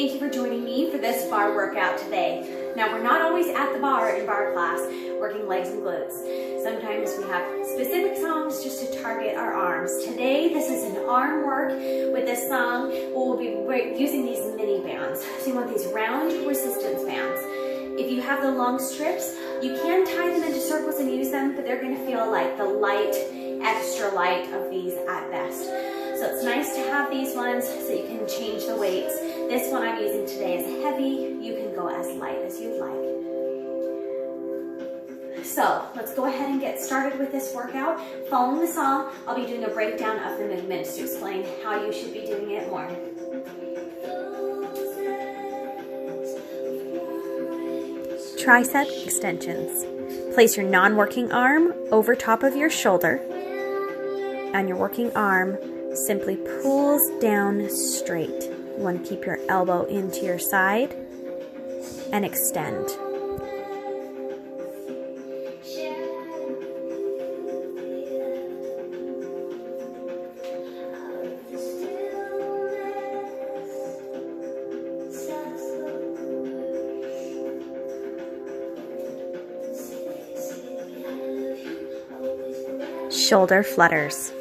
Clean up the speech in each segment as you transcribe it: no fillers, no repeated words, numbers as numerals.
Thank you for joining me for this barre workout today. Now, we're not always at the bar in barre class working legs and glutes. Sometimes we have specific songs just to target our arms. Today, this is an arm work with this song. We'll be using these mini bands. So you want these round resistance bands. If you have the long strips, you can tie them into circles and use them, but they're gonna feel like the light, extra light of these at best. So it's nice to have these ones so you can change the weights. This one I'm using today is heavy. You can go as light as you'd like. So let's go ahead and get started with this workout. Following the song, I'll be doing a breakdown of the movements to explain how you should be doing it more. Tricep extensions. Place your non-working arm over top of your shoulder, and your working arm simply pulls down straight. You want to keep your elbow into your side and extend. Shoulder flutters.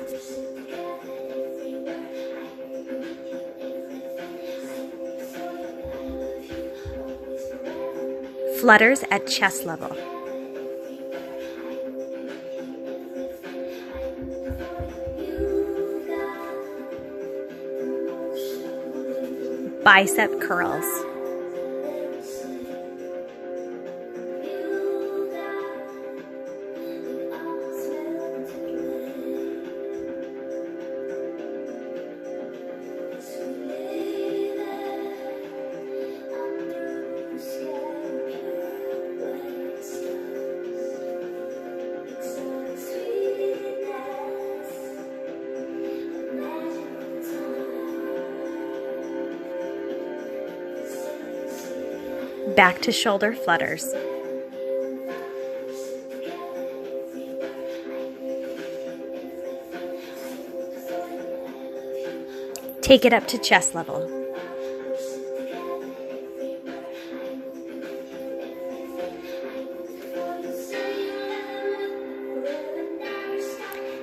Flutters at chest level. Bicep curls. Back to shoulder flutters. Take it up to chest level.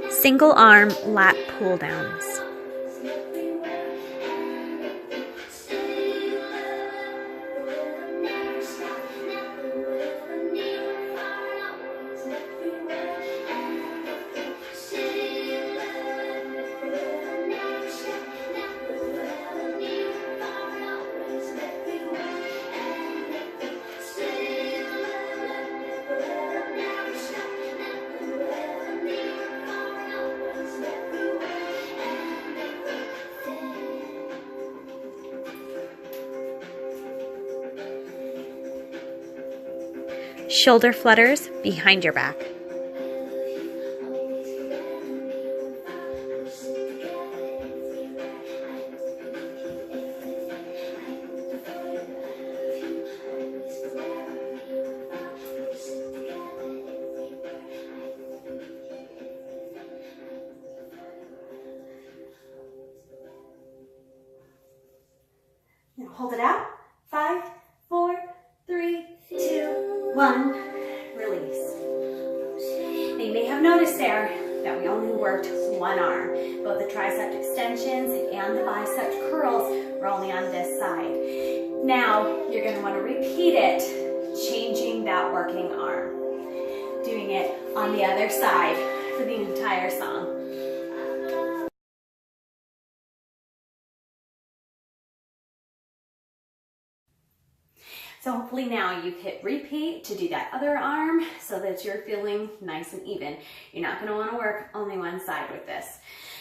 Single arm lat pull downs. Shoulder flutters behind your back. Now hold it out. 5, 4, 3, 2, 1. Release. Now you may have noticed there that we only worked one arm. Both the tricep extensions and the bicep curls were only on this side. Now you're going to want to repeat it, changing that working arm. Doing it on the other side for the entire song. So hopefully now you've hit repeat to do that other arm so that you're feeling nice and even. You're not going to want to work only one side with this.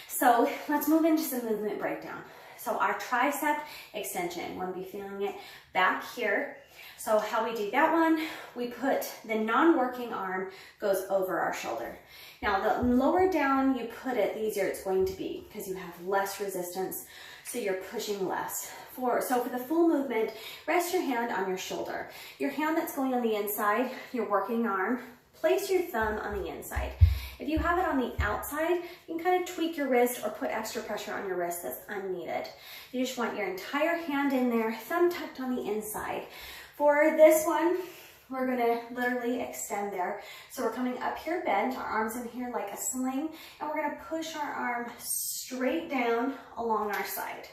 So let's move into some movement breakdown. So our tricep extension, you want to be feeling it back here. So how we do that one, we put the non-working arm goes over our shoulder. Now the lower down you put it, the easier it's going to be because you have less resistance, so you're pushing less. So for the full movement, rest your hand on your shoulder. Your hand that's going on the inside, your working arm, place your thumb on the inside. If you have it on the outside, you can kind of tweak your wrist or put extra pressure on your wrist that's unneeded. You just want your entire hand in there, thumb tucked on the inside. For this one, we're gonna literally extend there. So we're coming up here bent, our arms in here like a sling, and we're gonna push our arm straight down along our side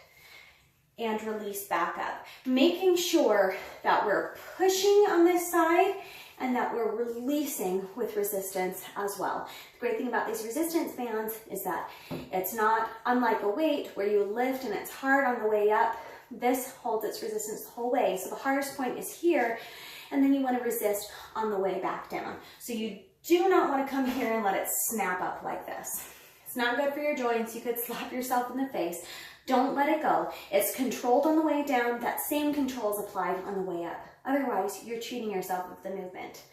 and release back up. Making sure that we're pushing on this side and that we're releasing with resistance as well. The great thing about these resistance bands is that it's not unlike a weight where you lift and it's hard on the way up. This holds its resistance the whole way. So the hardest point is here, and then you want to resist on the way back down. So you do not want to come here and let it snap up like this. It's not good for your joints. You could slap yourself in the face. Don't let it go. It's controlled on the way down. That same control is applied on the way up. Otherwise, you're cheating yourself with the movement.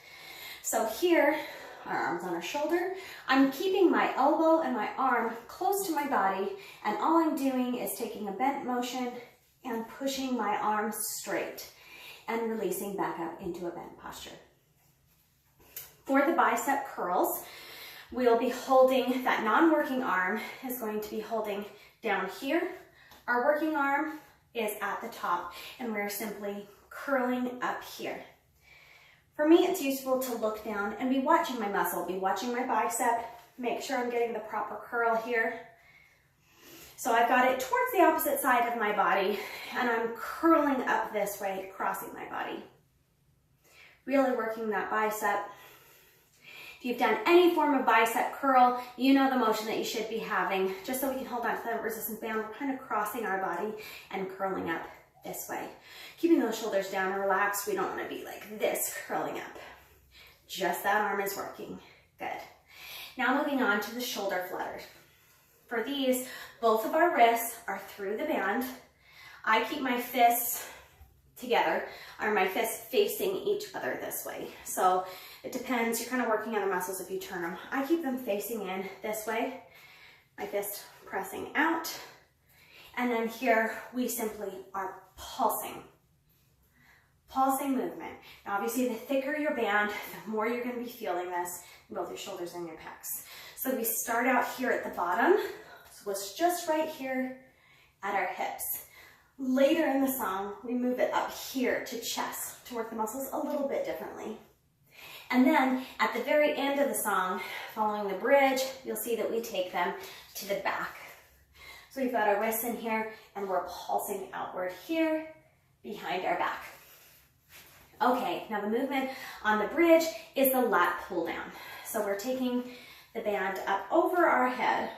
So here, our arms on our shoulder. I'm keeping my elbow and my arm close to my body, and all I'm doing is taking a bent motion and pushing my arms straight and releasing back up into a bent posture. For the bicep curls, we'll be holding, that non-working arm is going to be holding down here. Our working arm is at the top, and we're simply curling up here. For me, it's useful to look down and be watching my muscle, be watching my bicep, make sure I'm getting the proper curl here. So I've got it towards the opposite side of my body, and I'm curling up this way, crossing my body. Really working that bicep. If you've done any form of bicep curl, you know the motion that you should be having. Just so we can hold on to the resistance band, we're kind of crossing our body and curling up this way. Keeping those shoulders down and relaxed. We don't want to be like this, curling up. Just that arm is working. Good. Now moving on to the shoulder flutters. For these, both of our wrists are through the band. I keep my fists together, or my fists facing each other this way. So it depends, you're kind of working on the muscles if you turn them. I keep them facing in this way, my fist pressing out. And then here we simply are pulsing. Pulsing movement. Now obviously the thicker your band, the more you're going to be feeling this in both your shoulders and your pecs. So we start out here at the bottom, so it's just right here at our hips. Later in the song, we move it up here to chest to work the muscles a little bit differently. And then at the very end of the song, following the bridge, you'll see that we take them to the back. So we've got our wrists in here and we're pulsing outward here behind our back. Okay, now the movement on the bridge is the lat pull down. So we're taking the band up over our head.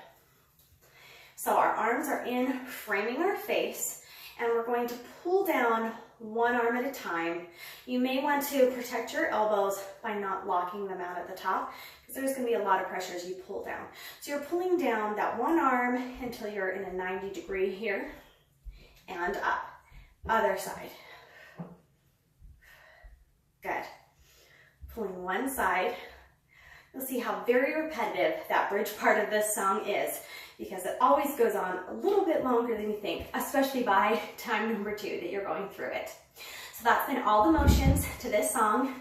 So our arms are in, framing our face, and we're going to pull down one arm at a time. You may want to protect your elbows by not locking them out at the top, because there's going to be a lot of pressure as you pull down. So you're pulling down that one arm until you're in a 90-degree here, and up. Other side. Good. Pulling one side. You'll see how very repetitive that bridge part of this song is, because it always goes on a little bit longer than you think, especially by time number 2 that you're going through it. So that's been all the motions to this song,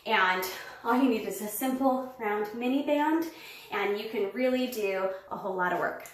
and all you need is a simple round mini band, and you can really do a whole lot of work.